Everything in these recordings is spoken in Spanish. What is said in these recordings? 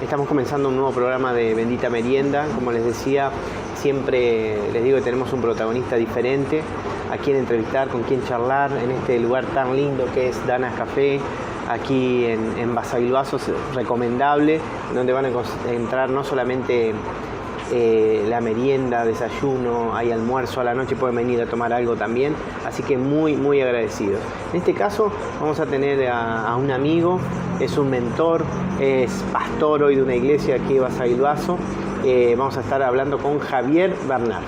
Estamos comenzando un nuevo programa de Bendita Merienda. Como les decía, siempre les digo que tenemos un protagonista diferente, a quien entrevistar, con quien charlar, en este lugar tan lindo que es Danas Café, aquí en Basavilbaso, recomendable, donde van a encontrar no solamente la merienda, desayuno, hay almuerzo, a la noche pueden venir a tomar algo también, así que muy agradecidos. En este caso vamos a tener a un amigo, es un mentor, es pastor hoy de una iglesia aquí de Basavilbaso. Vamos a estar hablando con Javier Bernal.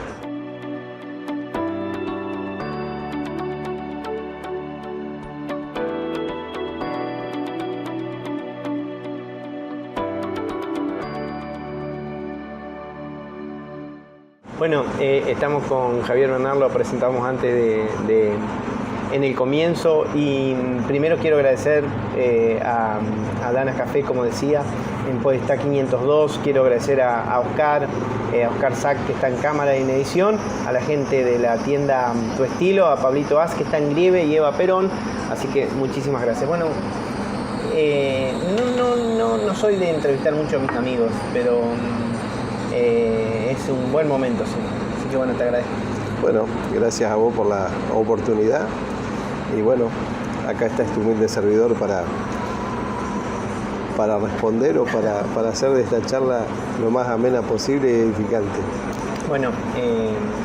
Bueno, estamos con Javier Bernal, lo presentamos antes en el comienzo, y primero quiero agradecer a Danas Café, como decía, en Podestá 502. Quiero agradecer a Oscar Sack, que está en cámara y en edición, a la gente de la tienda Tu Estilo, a Pablito Az, que está en Grieve, y Eva Perón, así que muchísimas gracias. Bueno, no soy de entrevistar mucho a mis amigos, pero es un buen momento, sí. Así que bueno, te agradezco. Bueno, gracias a vos por la oportunidad. Y bueno, acá está este humilde servidor para responder o para hacer de esta charla lo más amena posible y edificante. Bueno,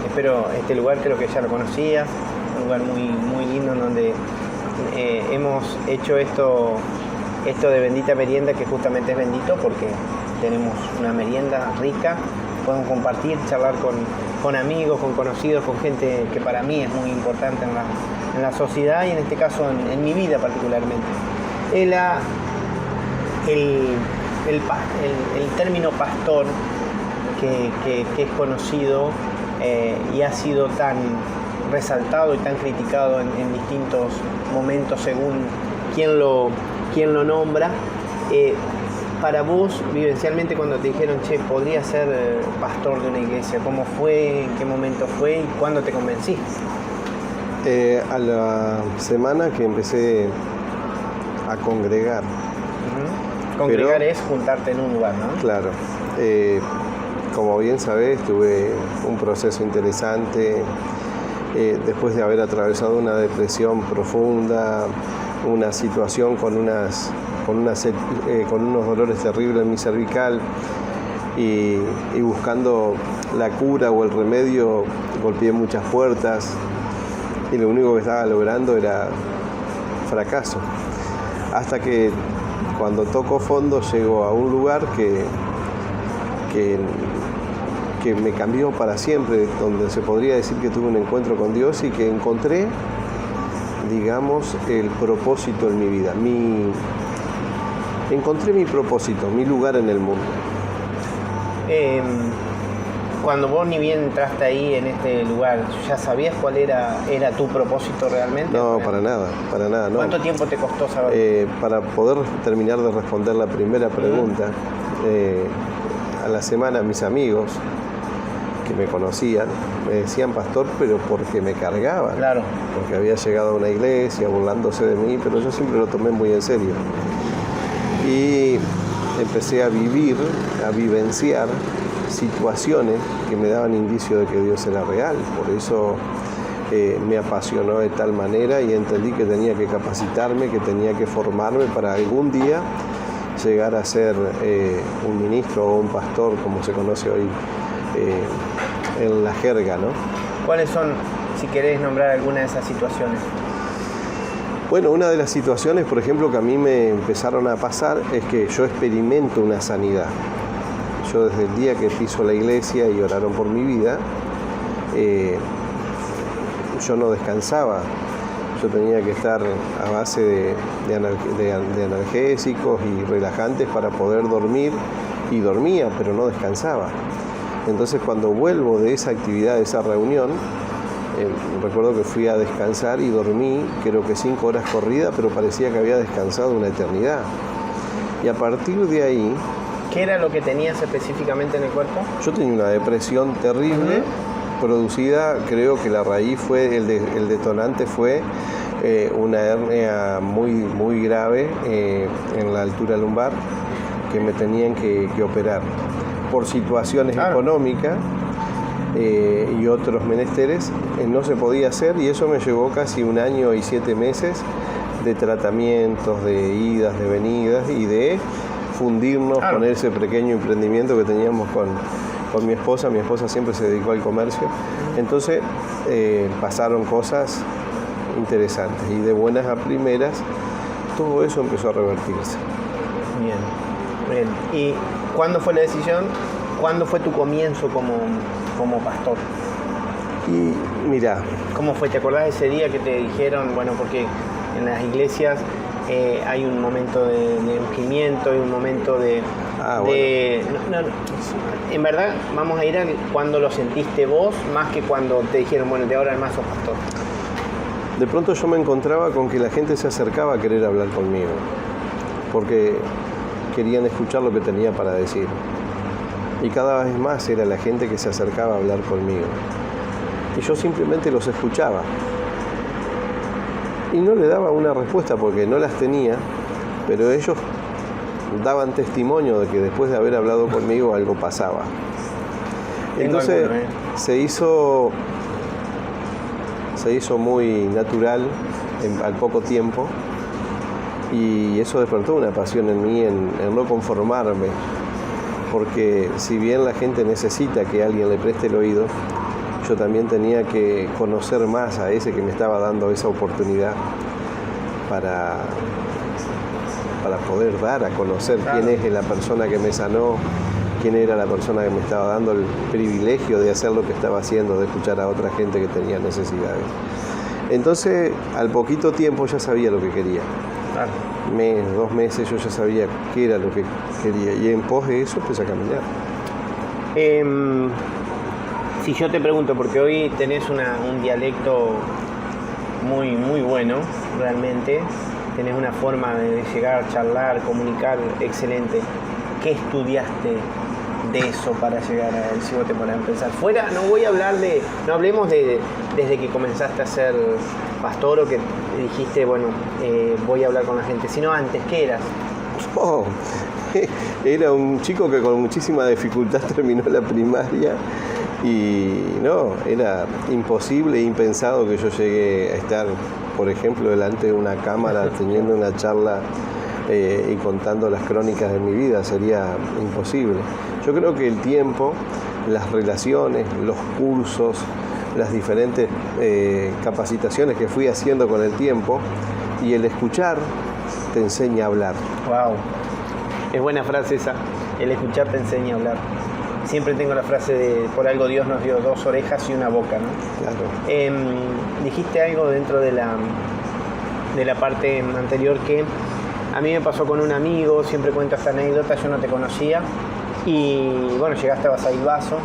espero este lugar, creo que ya lo conocías, un lugar muy lindo en donde hemos hecho esto de Bendita Merienda, que justamente es bendito porque tenemos una merienda rica, podemos compartir, charlar con amigos, con conocidos, con gente que para mí es muy importante en la sociedad y en este caso en mi vida particularmente. El término pastor que es conocido y ha sido tan resaltado y tan criticado en distintos momentos según quién lo nombra. Para vos, vivencialmente, cuando te dijeron, che, podría ser pastor de una iglesia, ¿cómo fue? ¿En qué momento fue? ¿Y cuándo te convenciste? A la semana que empecé a congregar. Uh-huh. Congregar es juntarte en un lugar, ¿no? Claro. Como bien sabés, tuve un proceso interesante después de haber atravesado una depresión profunda, una situación con unos dolores terribles en mi cervical y buscando la cura o el remedio, golpeé muchas puertas y lo único que estaba logrando era fracaso. Hasta que cuando toco fondo llego a un lugar que me cambió para siempre, donde se podría decir que tuve un encuentro con Dios y que encontré, digamos, el propósito en mi vida. Encontré mi propósito, mi lugar en el mundo. Cuando vos ni bien entraste ahí en este lugar, ¿ya sabías cuál era tu propósito realmente? No, para nada. No. ¿Cuánto tiempo te costó saber? Para poder terminar de responder la primera pregunta, a la semana mis amigos que me conocían me decían pastor, pero porque me cargaban. Claro. Porque había llegado a una iglesia burlándose de mí, pero yo siempre lo tomé muy en serio. Y empecé a vivenciar situaciones que me daban indicio de que Dios era real. Por eso me apasionó de tal manera y entendí que tenía que capacitarme, que tenía que formarme para algún día llegar a ser un ministro o un pastor, como se conoce hoy en la jerga, ¿no? ¿Cuáles son, si querés nombrar alguna de esas situaciones? Bueno, una de las situaciones, por ejemplo, que a mí me empezaron a pasar es que yo experimento una sanidad. Yo desde el día que piso la iglesia y oraron por mi vida, yo no descansaba. Yo tenía que estar a base de analgésicos y relajantes para poder dormir, y dormía, pero no descansaba. Entonces, cuando vuelvo de esa actividad, de esa reunión, recuerdo que fui a descansar y dormí, creo que 5 horas corridas, pero parecía que había descansado una eternidad. Y a partir de ahí... ¿Qué era lo que tenías específicamente en el cuerpo? Yo tenía una depresión terrible, producida, creo que la raíz fue, el detonante fue una hernia muy grave en la altura lumbar, que me tenían que operar por situaciones económicas y otros menesteres, no se podía hacer, y eso me llevó casi 1 año y 7 meses de tratamientos, de idas, de venidas y de fundirnos con ese pequeño emprendimiento que teníamos con mi esposa. Mi esposa siempre se dedicó al comercio, entonces pasaron cosas interesantes y de buenas a primeras todo eso empezó a revertirse. Bien, bien. ¿Y cuándo fue la decisión? ¿Cuándo fue tu comienzo como pastor? Y mira, ¿cómo fue? ¿Te acordás de ese día que te dijeron, bueno, porque en las iglesias hay un momento de ungimiento, hay un momento de... en verdad, vamos a ir a cuando lo sentiste vos, más que cuando te dijeron, bueno, de ahora en más sos pastor. De pronto yo me encontraba con que la gente se acercaba a querer hablar conmigo, porque querían escuchar lo que tenía para decir. Y cada vez más era la gente que se acercaba a hablar conmigo. Y yo simplemente los escuchaba. Y no le daba una respuesta porque no las tenía, pero ellos daban testimonio de que después de haber hablado conmigo algo pasaba. Entonces se hizo muy natural al poco tiempo, y eso despertó una pasión en mí en no conformarme, porque si bien la gente necesita que alguien le preste el oído, yo también tenía que conocer más a ese que me estaba dando esa oportunidad para poder dar a conocer quién es la persona que me sanó, quién era la persona que me estaba dando el privilegio de hacer lo que estaba haciendo, de escuchar a otra gente que tenía necesidades. Entonces, al poquito tiempo ya sabía lo que quería. Mes, 2 meses yo ya sabía qué era lo que quería, y en pos de eso empecé a caminar. Si yo te pregunto, porque hoy tenés un dialecto muy, muy bueno, realmente, tenés una forma de llegar, charlar, comunicar excelente. ¿Qué estudiaste de eso para llegar a él, si vos te pones a pensar? Fuera, no hablemos desde que comenzaste a ser pastor o que dijiste, bueno, voy a hablar con la gente, sino antes, ¿qué eras? Era un chico que con muchísima dificultad terminó la primaria, y no, era imposible, impensado que yo llegue a estar, por ejemplo, delante de una cámara teniendo una charla y contando las crónicas de mi vida. Sería imposible. Yo creo que el tiempo, las relaciones, los cursos, las diferentes capacitaciones que fui haciendo con el tiempo, y el escuchar te enseña a hablar. Wow, es buena frase esa, el escuchar te enseña a hablar. Siempre tengo la frase de, por algo Dios nos dio 2 orejas y una boca, ¿no? Claro. Dijiste algo dentro de la parte anterior que a mí me pasó con un amigo, siempre cuento esta anécdota, yo no te conocía, y bueno, llegaste a Basaibazo,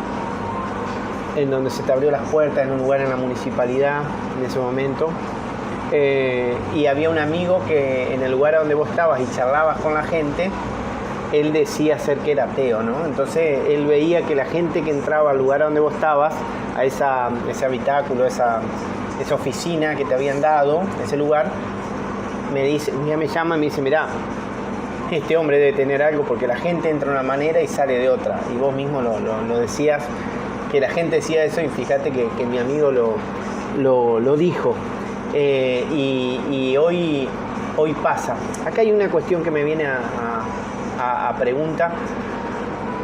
en donde se te abrió las puertas en un lugar en la municipalidad en ese momento, y había un amigo que en el lugar donde vos estabas y charlabas con la gente, él decía ser que era ateo, ¿no? Entonces él veía que la gente que entraba al lugar donde vos estabas, a ese habitáculo, esa oficina que te habían dado, ese lugar, me llama y me dice, mirá, este hombre debe tener algo porque la gente entra de una manera y sale de otra. Y vos mismo lo decías, que la gente decía eso, y fíjate que mi amigo lo dijo. Y hoy pasa. Acá hay una cuestión que me viene a pregunta.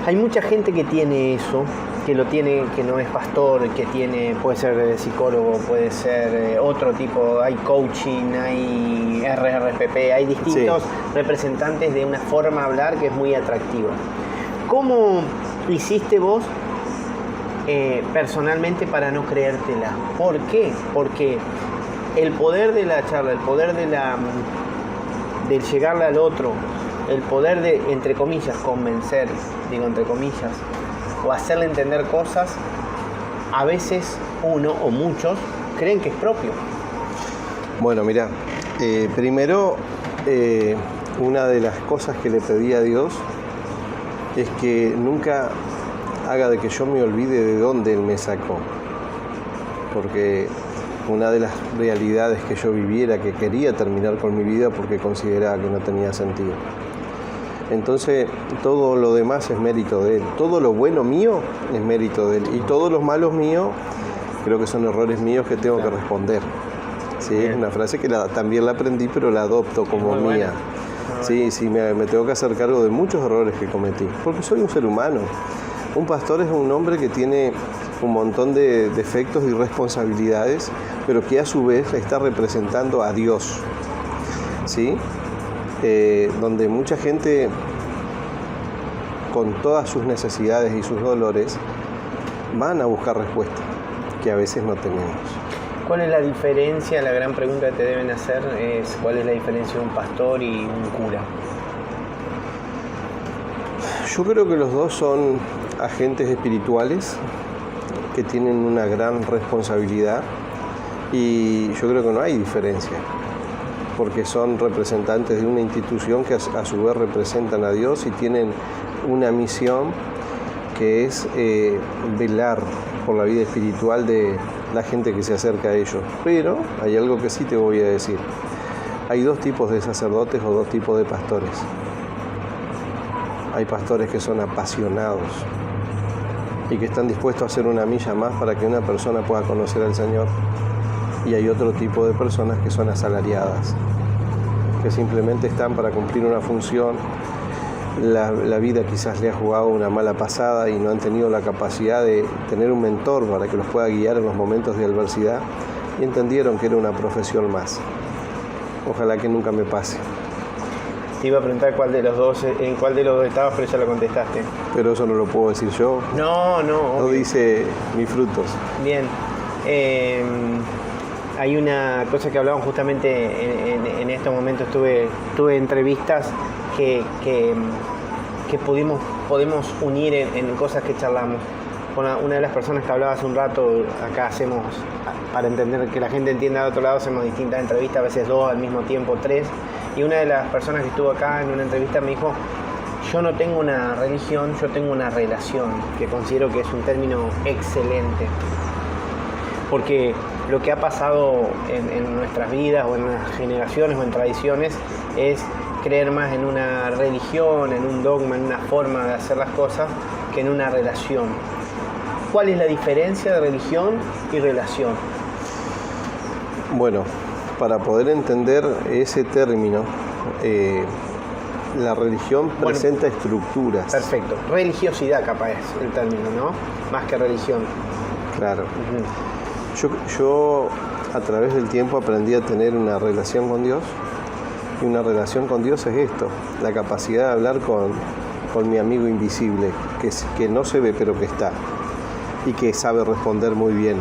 Hay mucha gente que tiene eso, que lo tiene, que no es pastor, que puede ser psicólogo, puede ser otro tipo, hay coaching, hay RRPP, hay distintos representantes de una forma de hablar que es muy atractiva. ¿Cómo hiciste vos personalmente para no creértela? ¿Por qué? Porque el poder de la charla, el poder del llegarle al otro, el poder de, entre comillas, convencer, digo entre comillas, o hacerle entender cosas, a veces uno o muchos creen que es propio. Bueno, mirá, primero, una de las cosas que le pedí a Dios es que nunca haga de que yo me olvide de dónde Él me sacó. Porque una de las realidades que yo viví era que quería terminar con mi vida porque consideraba que no tenía sentido. Entonces todo lo demás es mérito de Él. Todo lo bueno mío es mérito de Él. Y todos los malos míos creo que son errores míos que tengo que responder. Sí, es una frase que también la aprendí, pero la adopto como mía. Sí, me tengo que hacer cargo de muchos errores que cometí, porque soy un ser humano. Un pastor es un hombre que tiene un montón de defectos y responsabilidades, pero que a su vez está representando a Dios. ¿Sí? Donde mucha gente, con todas sus necesidades y sus dolores, van a buscar respuestas que a veces no tenemos. ¿Cuál es la diferencia? La gran pregunta que te deben hacer es ¿cuál es la diferencia de un pastor y un cura? Yo creo que los dos son agentes espirituales que tienen una gran responsabilidad y yo creo que no hay diferencia, porque son representantes de una institución que a su vez representan a Dios y tienen una misión que es velar por la vida espiritual de la gente que se acerca a ellos. Pero hay algo que sí te voy a decir. Hay dos tipos de sacerdotes o dos tipos de pastores. Hay pastores que son apasionados y que están dispuestos a hacer una milla más para que una persona pueda conocer al Señor. Y hay otro tipo de personas que son asalariadas, que simplemente están para cumplir una función. La vida quizás le ha jugado una mala pasada y no han tenido la capacidad de tener un mentor para que los pueda guiar en los momentos de adversidad y entendieron que era una profesión más. Ojalá que nunca me pase. Te iba a preguntar en cuál de los dos estabas, pero ya lo contestaste. Pero eso no lo puedo decir yo. No. No dice mis frutos. Bien. Hay una cosa que hablaban justamente en estos momentos, tuve entrevistas que podemos unir en cosas que charlamos. Con una de las personas que hablaba hace un rato, acá hacemos, para entender que la gente entienda de otro lado, hacemos distintas entrevistas, a veces 2 al mismo tiempo, 3. Y una de las personas que estuvo acá en una entrevista me dijo, yo no tengo una religión, yo tengo una relación, que considero que es un término excelente. Porque lo que ha pasado en nuestras vidas o en las generaciones o en tradiciones es creer más en una religión, en un dogma, en una forma de hacer las cosas, que en una relación. ¿Cuál es la diferencia de religión y relación? Bueno, para poder entender ese término, la religión presenta estructuras. Perfecto. Religiosidad capaz es el término, ¿no? Más que religión. Claro. Yo a través del tiempo aprendí a tener una relación con Dios. Y una relación con Dios es esto, la capacidad de hablar con mi amigo invisible, que no se ve pero que está, y que sabe responder muy bien,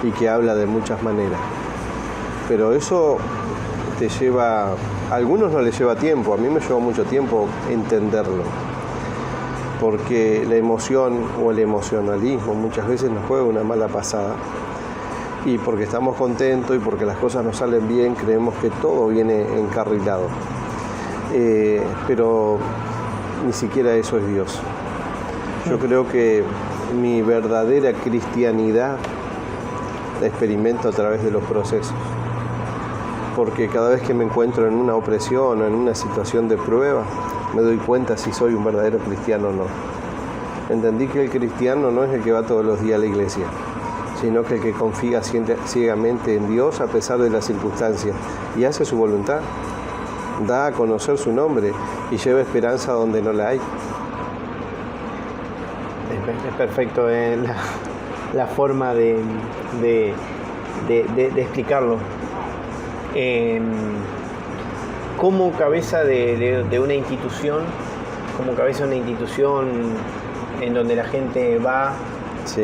y que habla de muchas maneras. Pero eso te lleva, a algunos no les lleva tiempo, a mí me llevó mucho tiempo entenderlo, porque la emoción o el emocionalismo muchas veces nos juega una mala pasada. Y porque estamos contentos y porque las cosas nos salen bien, creemos que todo viene encarrilado. Pero ni siquiera eso es Dios. Yo creo que mi verdadera cristianidad la experimento a través de los procesos. Porque cada vez que me encuentro en una opresión o en una situación de prueba, me doy cuenta si soy un verdadero cristiano o no. Entendí que el cristiano no es el que va todos los días a la iglesia, sino que el que confía ciegamente en Dios a pesar de las circunstancias y hace su voluntad, da a conocer su nombre y lleva esperanza donde no la hay. Es perfecto la forma de explicarlo. Como cabeza de una institución, en donde la gente va, sí,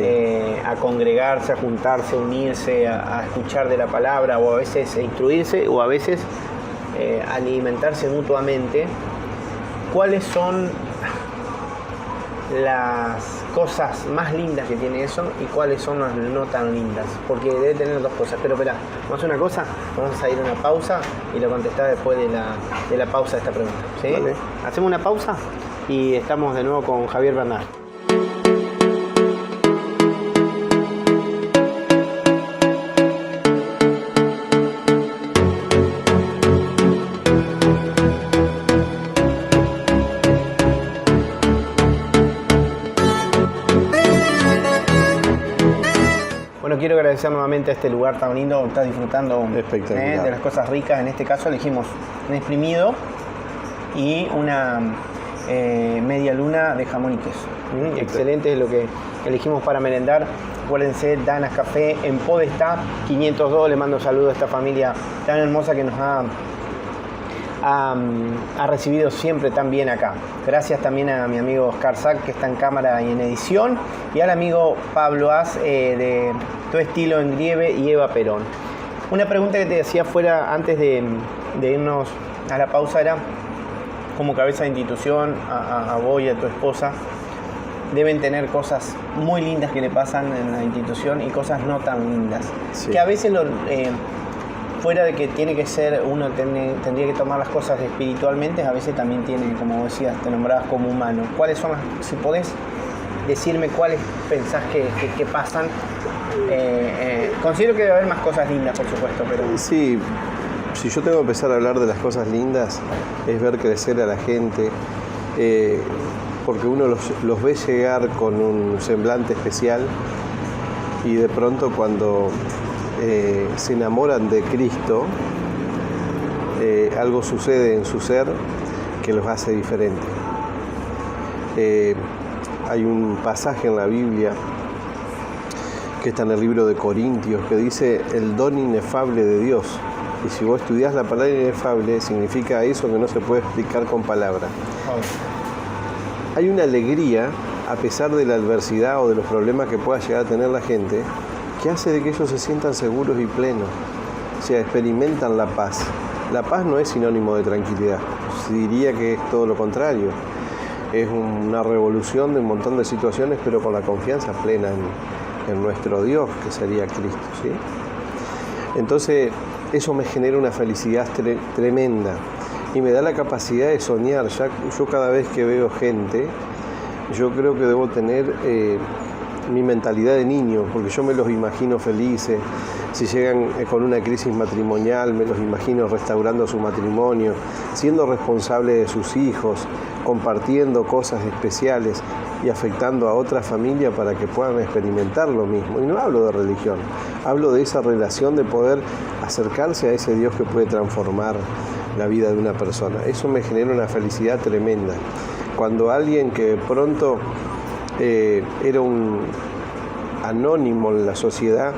a congregarse, a juntarse, a unirse, a escuchar de la palabra, o a veces a instruirse, o a veces alimentarse mutuamente. ¿Cuáles son las cosas más lindas que tiene eso y cuáles son las no tan lindas? Porque debe tener dos cosas. Pero espera, vamos a hacer una cosa, vamos a ir a una pausa y lo contestás después de la pausa de esta pregunta, ¿sí? Vale. Hacemos una pausa y estamos de nuevo con Javier Bernal. quiero agradecer nuevamente a este lugar tan lindo, estás disfrutando Espectacular. de las cosas ricas. En este caso elegimos un exprimido y una media luna de jamón y queso. Excelente es lo que elegimos para merendar. Acuérdense, Danas Café en Podestá 502. Le mando saludos a esta familia tan hermosa que nos ha recibido siempre tan bien acá. Gracias también a mi amigo Oscar Sack, que está en cámara y en edición, y al amigo Pablo Az de Tu Estilo en Grieve y Eva Perón. Una pregunta que te hacía fuera antes de irnos a la pausa era, como cabeza de institución, a vos y a tu esposa, deben tener cosas muy lindas que le pasan en la institución y cosas no tan lindas. Sí. Que a veces, fuera de que tiene que ser, uno tendría que tomar las cosas espiritualmente, a veces también tiene, como decías, te nombrabas como humano. ¿Cuáles son si podés decirme cuáles pensás que pasan? Considero que debe haber más cosas lindas, por supuesto, pero... Sí, si yo tengo que empezar a hablar de las cosas lindas, es ver crecer a la gente, porque uno los ve llegar con un semblante especial y de pronto cuando se enamoran de Cristo, algo sucede en su ser que los hace diferentes. Hay un pasaje en la Biblia que está en el libro de Corintios que dice el don inefable de Dios. Y si vos estudiás la palabra inefable, significa eso que no se puede explicar con palabras. Hay una alegría, a pesar de la adversidad o de los problemas que pueda llegar a tener la gente, que hace de que ellos se sientan seguros y plenos. O sea, experimentan la paz. La paz no es sinónimo de tranquilidad. Diría que es todo lo contrario. Es una revolución de un montón de situaciones, pero con la confianza plena en nuestro Dios, que sería Cristo, ¿sí? Entonces, eso me genera una felicidad tremenda. Y me da la capacidad de soñar. Yo cada vez que veo gente, yo creo que debo tener mi mentalidad de niño, porque yo me los imagino felices. Si llegan con una crisis matrimonial, me los imagino restaurando su matrimonio, siendo responsables de sus hijos, compartiendo cosas especiales y afectando a otra familia para que puedan experimentar lo mismo. Y no hablo de religión, hablo de esa relación de poder acercarse a ese Dios que puede transformar la vida de una persona. Eso me genera una felicidad tremenda. Cuando alguien que de pronto era un anónimo en la sociedad,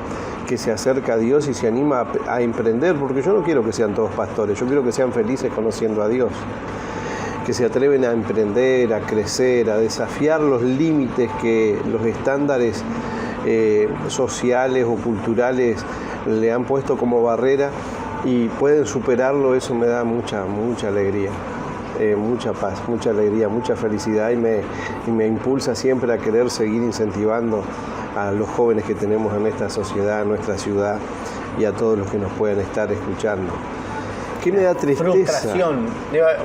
que se acerca a Dios y se anima a emprender, porque yo no quiero que sean todos pastores, yo quiero que sean felices conociendo a Dios, que se atreven a emprender, a crecer, a desafiar los límites que los estándares sociales o culturales le han puesto como barrera y pueden superarlo. Eso me da mucha alegría, mucha paz, mucha alegría, mucha felicidad y me impulsa siempre a querer seguir incentivando a los jóvenes que tenemos en esta sociedad, en nuestra ciudad y a todos los que nos pueden estar escuchando. ¿Qué me da tristeza?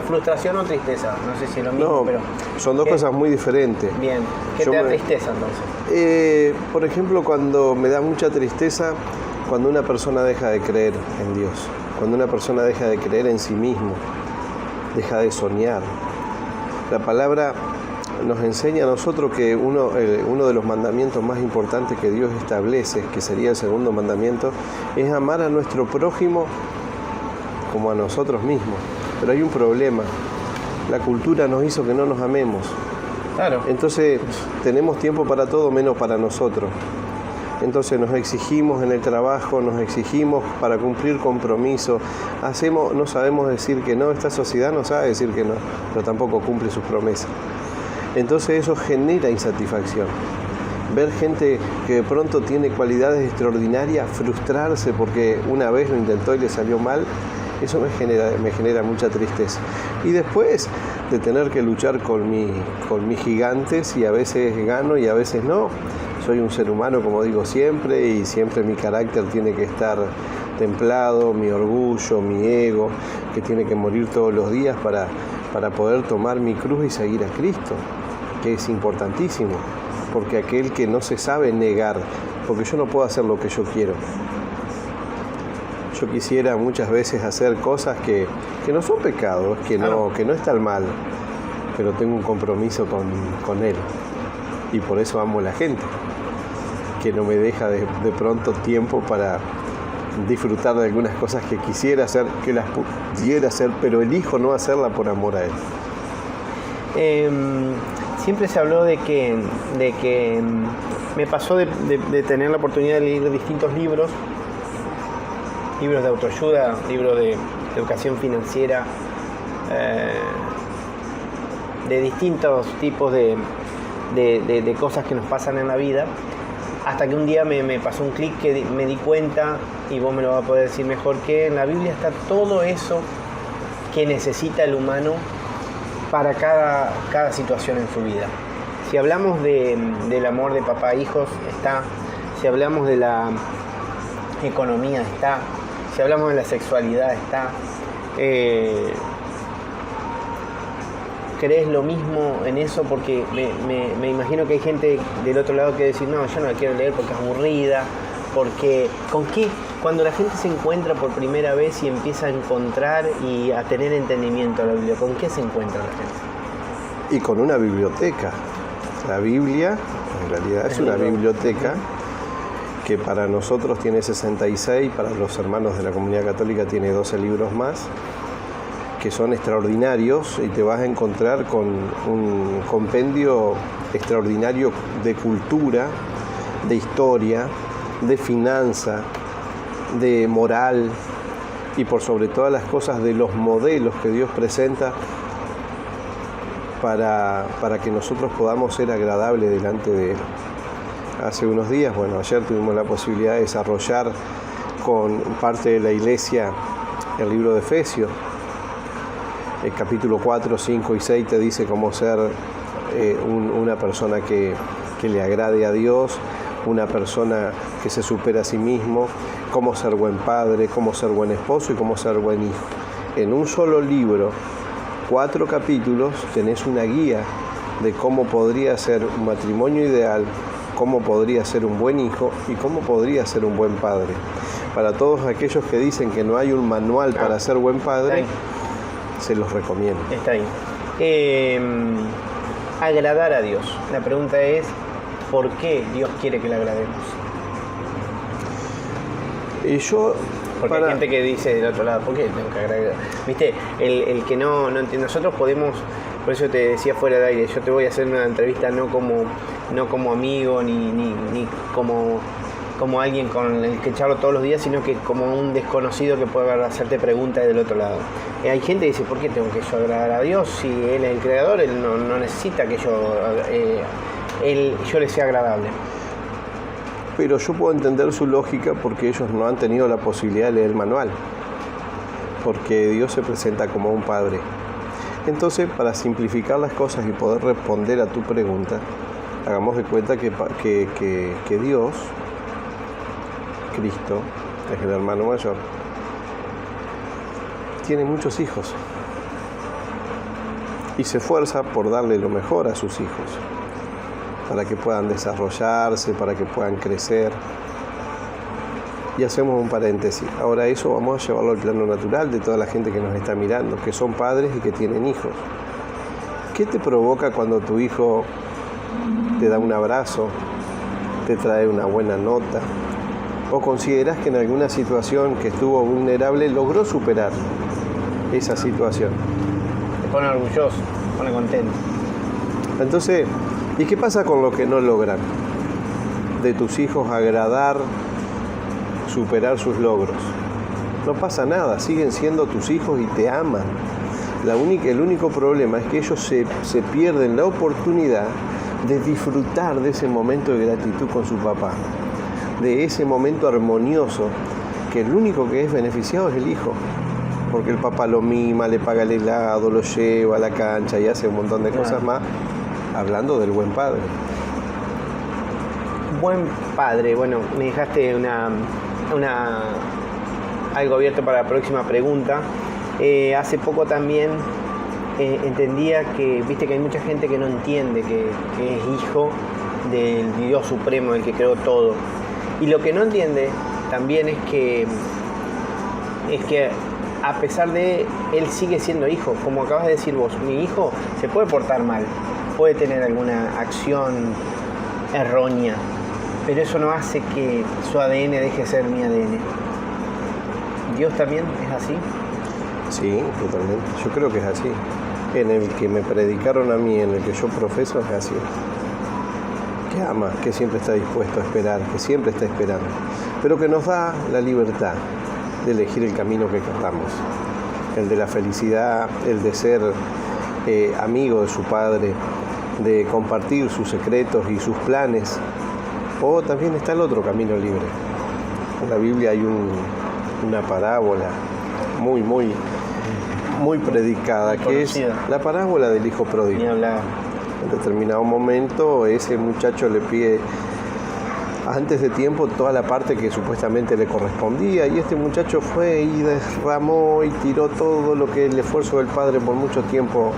Frustración o tristeza, no sé si es lo mismo, no, pero... son dos cosas muy diferentes. Bien, ¿qué te da tristeza entonces? Por ejemplo, cuando me da mucha tristeza, cuando una persona deja de creer en Dios, cuando una persona deja de creer en sí mismo, deja de soñar. La palabra nos enseña a nosotros que uno de los mandamientos más importantes que Dios establece, que sería el segundo mandamiento, es amar a nuestro prójimo como a nosotros mismos. Pero hay un problema. La cultura nos hizo que no nos amemos. Claro. Entonces tenemos tiempo para todo menos para nosotros. Entonces nos exigimos en el trabajo, nos exigimos para cumplir compromisos, no sabemos decir que no, esta sociedad no sabe decir que no, pero tampoco cumple sus promesas. Entonces eso genera insatisfacción. Ver gente que de pronto tiene cualidades extraordinarias, frustrarse porque una vez lo intentó y le salió mal, eso me genera mucha tristeza. Y después de tener que luchar con mis gigantes, y a veces gano y a veces no. Soy un ser humano, como digo siempre, y siempre mi carácter tiene que estar templado, mi orgullo, mi ego, que tiene que morir todos los días para poder tomar mi cruz y seguir a Cristo, que es importantísimo, porque aquel que no se sabe negar, porque yo no puedo hacer lo que yo quiero. Yo quisiera muchas veces hacer cosas que no son pecados, que no están mal, pero tengo un compromiso con Él, y por eso amo a la gente. que no me deja de pronto tiempo para disfrutar de algunas cosas que quisiera hacer, que las pudiera hacer, pero elijo no hacerla por amor a Él. Siempre se habló de que me pasó de tener la oportunidad de leer distintos libros de autoayuda, libros de educación financiera, de distintos tipos de cosas que nos pasan en la vida, hasta que un día me pasó un clic que me di cuenta, y vos me lo vas a poder decir mejor, que en la Biblia está todo eso que necesita el humano para cada situación en su vida. Si hablamos del amor de papá e hijos, está. Si hablamos de la economía, está. Si hablamos de la sexualidad, está. ¿Crees lo mismo en eso? Porque me imagino que hay gente del otro lado que decir, no, yo no la quiero leer porque es aburrida, porque cuando la gente se encuentra por primera vez y empieza a encontrar y a tener entendimiento de la Biblia, ¿con qué se encuentra la gente? Y con una biblioteca. La Biblia, en realidad, es una biblioteca que para nosotros tiene 66, para los hermanos de la comunidad católica tiene 12 libros más, que son extraordinarios, y te vas a encontrar con un compendio extraordinario de cultura, de historia, de finanza, de moral, y por sobre todas las cosas de los modelos que Dios presenta para que nosotros podamos ser agradables delante de Él. Hace unos días, ayer tuvimos la posibilidad de desarrollar con parte de la iglesia el libro de Efesios. El capítulo 4, 5 y 6 te dice cómo ser una persona que le agrade a Dios, una persona que se supera a sí mismo, cómo ser buen padre, cómo ser buen esposo y cómo ser buen hijo. En un solo libro, 4 capítulos, tenés una guía de cómo podría ser un matrimonio ideal, cómo podría ser un buen hijo y cómo podría ser un buen padre. Para todos aquellos que dicen que no hay un manual para ser buen padre, se los recomiendo. Está ahí. Agradar a Dios. La pregunta es, ¿por qué Dios quiere que le agrademos? Porque hay gente que dice del otro lado, ¿por qué tengo que agradar? Viste, el que no entiende. Nosotros podemos, por eso te decía fuera de aire, yo te voy a hacer una entrevista no como amigo ni como alguien con el que charlo todos los días, sino que como un desconocido que puede hacerte preguntas del otro lado. Hay gente que dice, ¿por qué tengo que yo agradar a Dios? Si Él es el creador, Él no necesita que yo le sea agradable. Pero yo puedo entender su lógica porque ellos no han tenido la posibilidad de leer el manual, porque Dios se presenta como un padre. Entonces, para simplificar las cosas y poder responder a tu pregunta, hagamos de cuenta que Dios, Cristo, es el hermano mayor, tiene muchos hijos y se esfuerza por darle lo mejor a sus hijos, para que puedan desarrollarse, para que puedan crecer. Y hacemos un paréntesis. Ahora eso vamos a llevarlo al plano natural de toda la gente que nos está mirando, que son padres y que tienen hijos. ¿Qué te provoca cuando tu hijo te da un abrazo, te trae una buena nota? ¿O consideras que en alguna situación que estuvo vulnerable logró superar esa situación? Te pone orgulloso, te pone contento. Entonces, ¿y qué pasa con lo que no logran? De tus hijos agradar, superar sus logros. No pasa nada, siguen siendo tus hijos y te aman. El único problema es que ellos se pierden la oportunidad de disfrutar de ese momento de gratitud con su papá, de ese momento armonioso, que el único que es beneficiado es el hijo, porque el papá lo mima, le paga el helado, lo lleva a la cancha y hace un montón de cosas más, hablando del buen padre. Buen padre, bueno, me dejaste algo abierto para la próxima pregunta. Hace poco también entendía que, viste que hay mucha gente que no entiende que es hijo del Dios Supremo, el que creó todo. Y lo que no entiende también es que a pesar de él sigue siendo hijo, como acabas de decir vos, mi hijo se puede portar mal, puede tener alguna acción errónea, Pero eso no hace que su ADN deje de ser mi ADN. ¿Dios también es así? Sí, totalmente. Yo creo que es así. En el que me predicaron a mí, en el que yo profeso, es así. Que ama, que siempre está dispuesto a esperar, que siempre está esperando. Pero que nos da la libertad de elegir el camino que queramos. El de la felicidad, el de ser amigo de su Padre, de compartir sus secretos y sus planes. O también está el otro camino libre. En la Biblia hay una parábola muy predicada, que es la parábola del hijo pródigo. En determinado momento ese muchacho le pide antes de tiempo toda la parte que supuestamente le correspondía, y este muchacho fue y derramó y tiró todo lo que el esfuerzo del padre por mucho tiempo,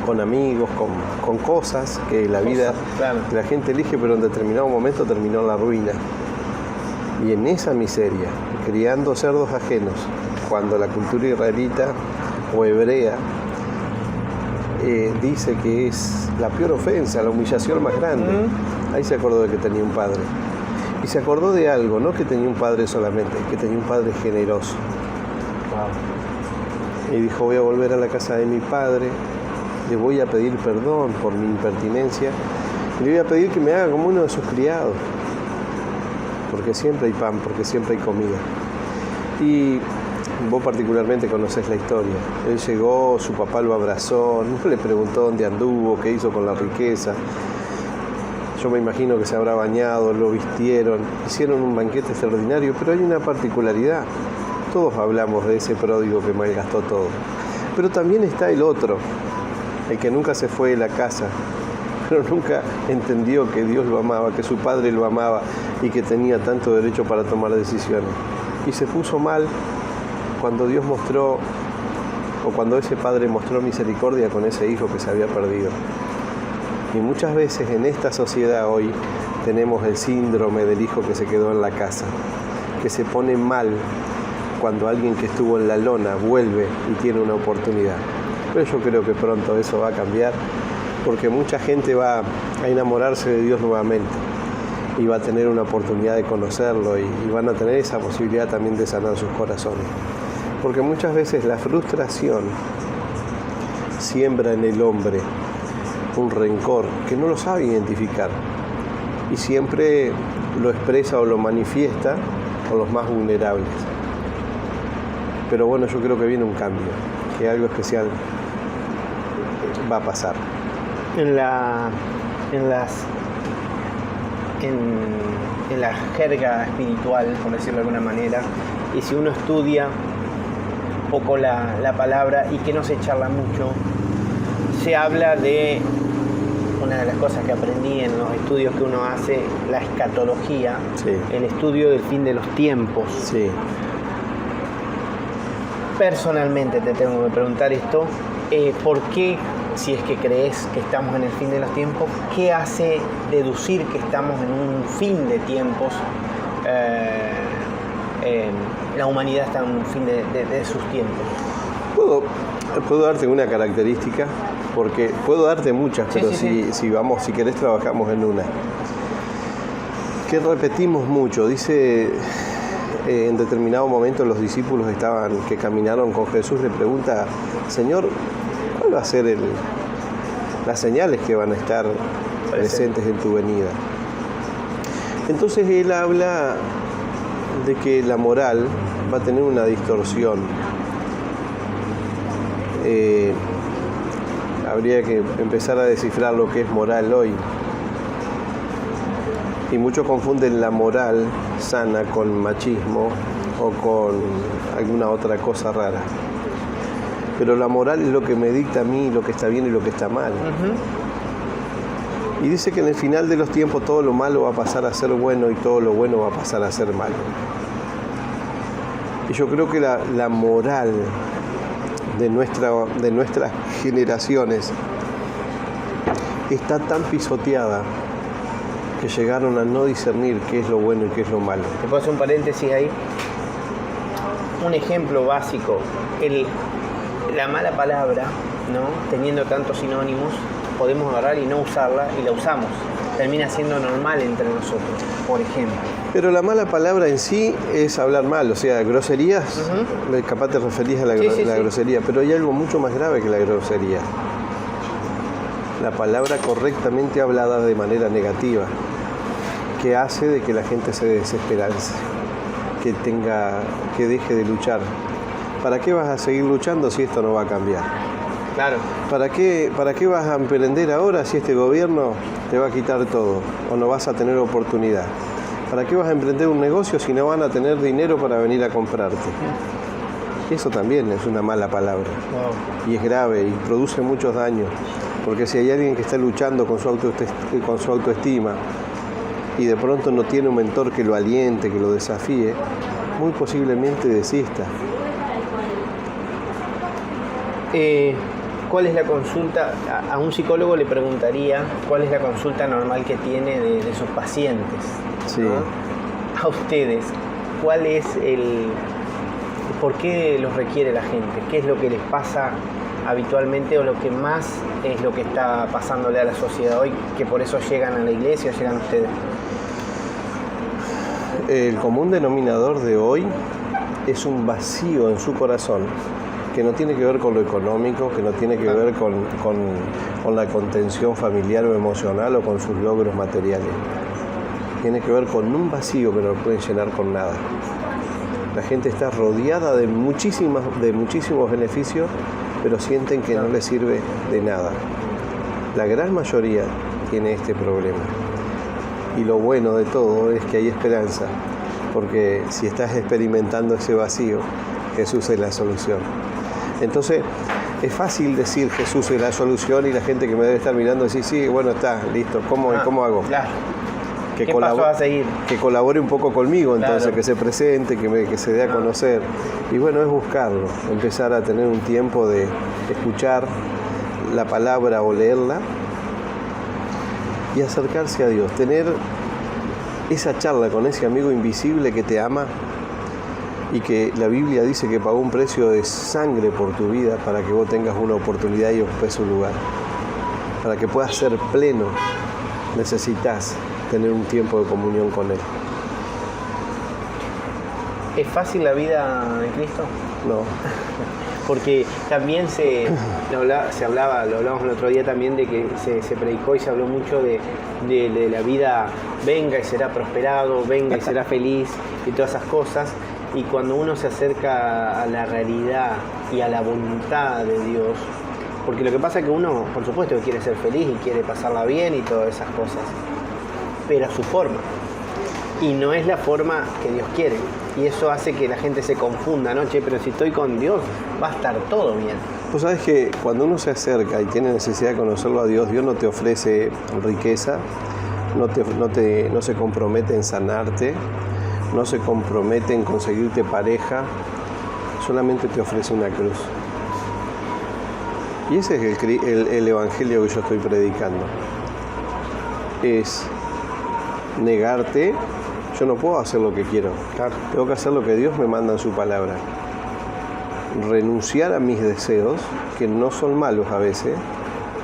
con amigos, con cosas que la vida, claro, la gente elige, pero en determinado momento terminó en la ruina. Y en esa miseria, criando cerdos ajenos, cuando la cultura israelita o hebrea dice que es la peor ofensa, la humillación más grande, ahí se acordó de que tenía un padre. Y se acordó de algo, no que tenía un padre solamente, que tenía un padre generoso. Wow. Y dijo, voy a volver a la casa de mi padre, le voy a pedir perdón por mi impertinencia, y le voy a pedir que me haga como uno de sus criados, porque siempre hay pan, porque siempre hay comida. Y vos particularmente conocés la historia. Él llegó, su papá lo abrazó, no le preguntó dónde anduvo, qué hizo con la riqueza. Yo me imagino que se habrá bañado, lo vistieron, hicieron un banquete extraordinario, pero hay una particularidad. Todos hablamos de ese pródigo que malgastó todo. Pero también está el otro, el que nunca se fue de la casa, pero nunca entendió que Dios lo amaba, que su padre lo amaba y que tenía tanto derecho para tomar decisiones. Y se puso mal cuando Dios mostró, o cuando ese padre mostró misericordia con ese hijo que se había perdido. Y muchas veces en esta sociedad hoy tenemos el síndrome del hijo que se quedó en la casa, que se pone mal cuando alguien que estuvo en la lona vuelve y tiene una oportunidad. Pero yo creo que pronto eso va a cambiar, porque mucha gente va a enamorarse de Dios nuevamente y va a tener una oportunidad de conocerlo y van a tener esa posibilidad también de sanar sus corazones. Porque muchas veces la frustración siembra en el hombre un rencor que no lo sabe identificar y siempre lo expresa o lo manifiesta con los más vulnerables. Pero bueno, yo creo que viene un cambio, que algo especial va a pasar. En la jerga espiritual, por decirlo de alguna manera, y si uno estudia un poco la palabra y que no se charla mucho, se habla de una de las cosas que aprendí en los estudios que uno hace, la escatología, sí, el estudio del fin de los tiempos. Sí. Personalmente te tengo que preguntar esto, ¿por qué, si es que crees que estamos en el fin de los tiempos, qué hace deducir que estamos en un fin de tiempos? La humanidad está en un fin de sus tiempos. Puedo darte una característica, porque puedo darte muchas, pero sí. Si querés trabajamos en una. Que repetimos mucho, dice, en determinado momento los discípulos que caminaron con Jesús, le pregunta, Señor, ¿cuál va a ser las señales que van a estar presentes en tu venida? Entonces él habla de que la moral va a tener una distorsión. Habría que empezar a descifrar lo que es moral hoy. Y muchos confunden la moral sana con machismo o con alguna otra cosa rara. Pero la moral es lo que me dicta a mí lo que está bien y lo que está mal. Y dice que en el final de los tiempos todo lo malo va a pasar a ser bueno y todo lo bueno va a pasar a ser malo. Y yo creo que la moral de nuestras generaciones está tan pisoteada que llegaron a no discernir qué es lo bueno y qué es lo malo. ¿Te puedo hacer un paréntesis ahí? Un ejemplo básico, la mala palabra, ¿no? Teniendo tantos sinónimos, podemos agarrar y no usarla y la usamos. termina siendo normal entre nosotros, por ejemplo. Pero la mala palabra en sí es hablar mal, o sea, groserías, capaz te referís a la grosería, pero hay algo mucho más grave que la grosería. La palabra correctamente hablada de manera negativa, que hace de que la gente se desesperance, que deje de luchar. ¿Para qué vas a seguir luchando si esto no va a cambiar? Claro. ¿Para qué vas a emprender ahora si este gobierno te va a quitar todo o no vas a tener oportunidad? ¿Para qué vas a emprender un negocio si no van a tener dinero para venir a comprarte? Eso también es una mala palabra. Wow. Y es grave y produce muchos daños. Porque si hay alguien que está luchando con su autoestima y de pronto no tiene un mentor que lo aliente, que lo desafíe, muy posiblemente desista. ¿Cuál es la consulta? A un psicólogo le preguntaría cuál es la consulta normal que tiene de sus pacientes. Sí. ¿No? A ustedes, ¿cuál es por qué los requiere la gente? ¿Qué es lo que les pasa habitualmente o lo que más es lo que está pasándole a la sociedad hoy, que por eso llegan a la iglesia o llegan a ustedes? El común denominador de hoy es un vacío en su corazón que no tiene que ver con lo económico, que no tiene que ver con la contención familiar o emocional o con sus logros materiales. Tiene que ver con un vacío que no pueden llenar con nada. La gente está rodeada de muchísimos beneficios, pero sienten que no les sirve de nada. La gran mayoría tiene este problema. Y lo bueno de todo es que hay esperanza, porque si estás experimentando ese vacío, Jesús es la solución. Entonces, es fácil decir Jesús es la solución y la gente que me debe estar mirando decir, sí, bueno, está, listo, ¿cómo hago? Claro. ¿Qué paso va a seguir? Que colabore un poco conmigo, entonces, claro. Que se presente, que se dé a conocer. Y bueno, es buscarlo, empezar a tener un tiempo de escuchar la palabra o leerla y acercarse a Dios, tener esa charla con ese amigo invisible que te ama y que la Biblia dice que pagó un precio de sangre por tu vida para que vos tengas una oportunidad y ocupes un lugar. Para que puedas ser pleno, necesitas tener un tiempo de comunión con Él. ¿Es fácil la vida en Cristo? No. Porque también lo hablamos el otro día también de que se predicó y se habló mucho de la vida, venga y será prosperado, venga y será feliz y todas esas cosas. Y cuando uno se acerca a la realidad y a la voluntad de Dios, porque lo que pasa es que uno, por supuesto, quiere ser feliz y quiere pasarla bien y todas esas cosas, pero a su forma. Y no es la forma que Dios quiere. Y eso hace que la gente se confunda, ¿no? Che, pero si estoy con Dios, va a estar todo bien. Pues sabes que cuando uno se acerca y tiene necesidad de conocerlo a Dios, Dios no te ofrece riqueza, no se compromete en sanarte, no se compromete en conseguirte pareja, solamente te ofrece una cruz. Y ese es el evangelio que yo estoy predicando. Es negarte. Yo no puedo hacer lo que quiero. Claro. Tengo que hacer lo que Dios me manda en su palabra. Renunciar a mis deseos, que no son malos a veces,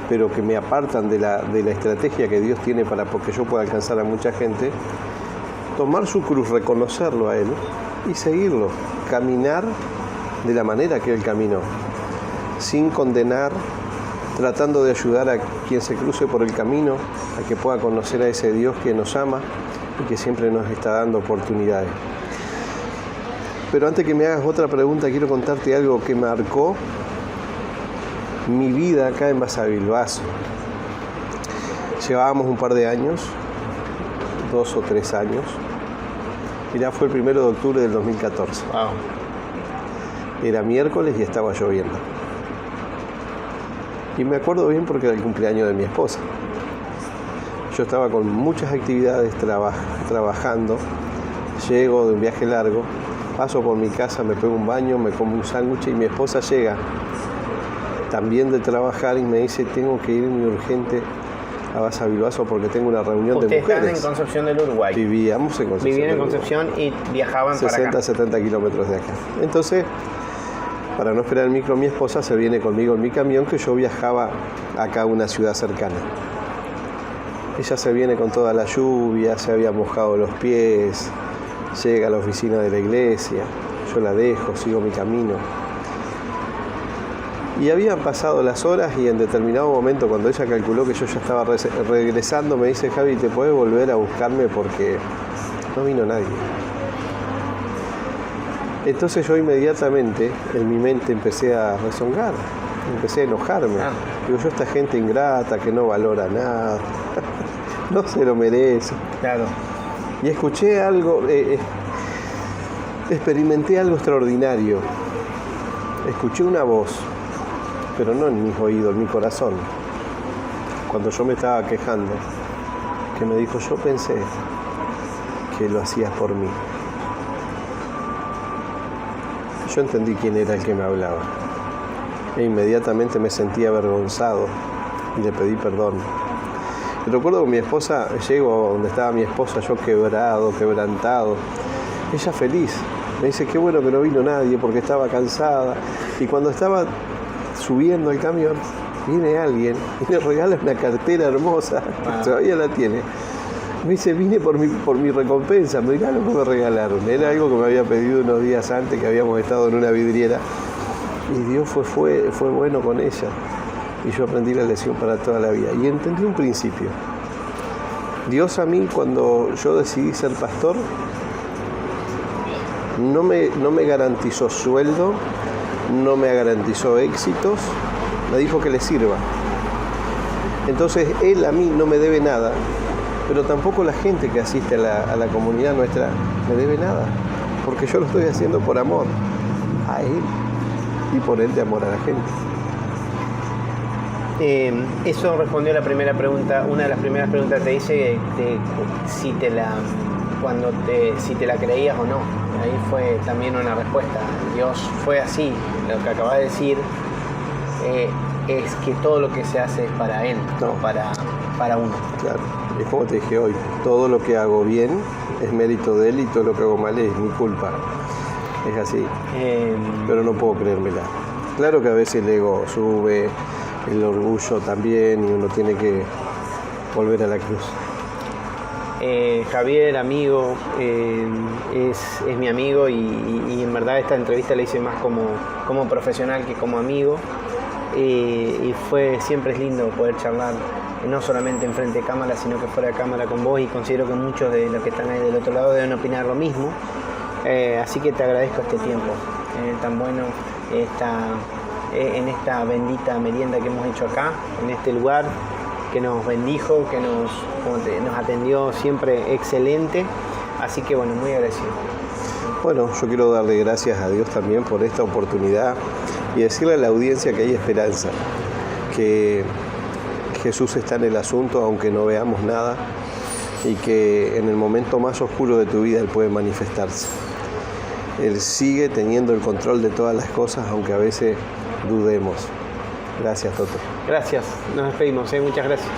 pero que me apartan de la estrategia que Dios tiene porque yo pueda alcanzar a mucha gente. Tomar su cruz, reconocerlo a Él y seguirlo. Caminar de la manera que Él caminó. Sin condenar, tratando de ayudar a quien se cruce por el camino, a que pueda conocer a ese Dios que nos ama y que siempre nos está dando oportunidades. Pero antes que me hagas otra pregunta, quiero contarte algo que marcó mi vida acá en Basavilbaso. Llevábamos un par de años, 2 o 3 años. Mirá, fue el 1 de octubre del 2014. Wow. Era miércoles y estaba lloviendo. Y me acuerdo bien porque era el cumpleaños de mi esposa. Yo estaba con muchas actividades trabajando, llego de un viaje largo, paso por mi casa, me pego un baño, me como un sándwich y mi esposa llega también de trabajar y me dice, tengo que irme urgente a Basavilbaso porque tengo una reunión de mujeres. Ustedes están en Concepción del Uruguay. Vivíamos en Concepción. Vivían en Concepción y viajaban 60, para acá. 70 kilómetros de acá. Entonces, para no esperar el micro, mi esposa se viene conmigo en mi camión, que yo viajaba acá a una ciudad cercana. Ella se viene con toda la lluvia, se había mojado los pies, llega a la oficina de la iglesia, yo la dejo, sigo mi camino. Y habían pasado las horas y en determinado momento, cuando ella calculó que yo ya estaba regresando, me dice: Javi, ¿te podés volver a buscarme porque no vino nadie? Entonces yo inmediatamente en mi mente empecé a rezongar, empecé a enojarme. Digo, yo, esta gente ingrata que no valora nada, no se lo merece. Claro. Y escuché algo, experimenté algo extraordinario. Escuché una voz, pero no en mis oídos, en mi corazón, cuando yo me estaba quejando, que me dijo: yo pensé que lo hacías por mí. Yo entendí quién era el que me hablaba e inmediatamente me sentí avergonzado y le pedí perdón. Y recuerdo con mi esposa, llego donde estaba mi esposa, yo quebrado, quebrantado, ella feliz, me dice: qué bueno que no vino nadie porque estaba cansada. Y cuando estaba subiendo al camión, viene alguien y me regala una cartera hermosa, todavía la tiene. Me dice: vine por mi recompensa, mirá lo que me regalaron. Era algo que me había pedido unos días antes, que habíamos estado en una vidriera. Y Dios fue bueno con ella. Y yo aprendí la lección para toda la vida. Y entendí un principio. Dios a mí, cuando yo decidí ser pastor, no me garantizó sueldo, no me garantizó éxitos, me dijo que le sirva. Entonces Él a mí no me debe nada, pero tampoco la gente que asiste a la comunidad nuestra me debe nada, porque yo lo estoy haciendo por amor a Él y por Él de amor a la gente. Eso respondió a la primera pregunta. Una de las primeras preguntas te dice si te la creías o no. Ahí fue también una respuesta. Dios fue así. Lo que acabas de decir es que todo lo que se hace es para Él, no para uno. Claro. Es como te dije hoy, todo lo que hago bien es mérito de Él y todo lo que hago mal es mi culpa. Es así. Pero no puedo creérmela. Claro que a veces el ego sube, el orgullo también, y uno tiene que volver a la cruz. Javier, amigo, es mi amigo y en verdad esta entrevista la hice más como profesional que como amigo. Y siempre es lindo poder charlar, no solamente enfrente de cámara, sino que fuera de cámara con vos, y considero que muchos de los que están ahí del otro lado deben opinar lo mismo. Así que te agradezco este tiempo tan bueno, en esta bendita merienda que hemos hecho acá, en este lugar que nos bendijo, que nos atendió siempre excelente. Así que bueno, muy agradecido. Bueno, yo quiero darle gracias a Dios también por esta oportunidad y decirle a la audiencia que hay esperanza, que Jesús está en el asunto aunque no veamos nada, y que en el momento más oscuro de tu vida Él puede manifestarse. Él sigue teniendo el control de todas las cosas, aunque a veces dudemos. Gracias, Toto. Gracias, nos despedimos, muchas gracias.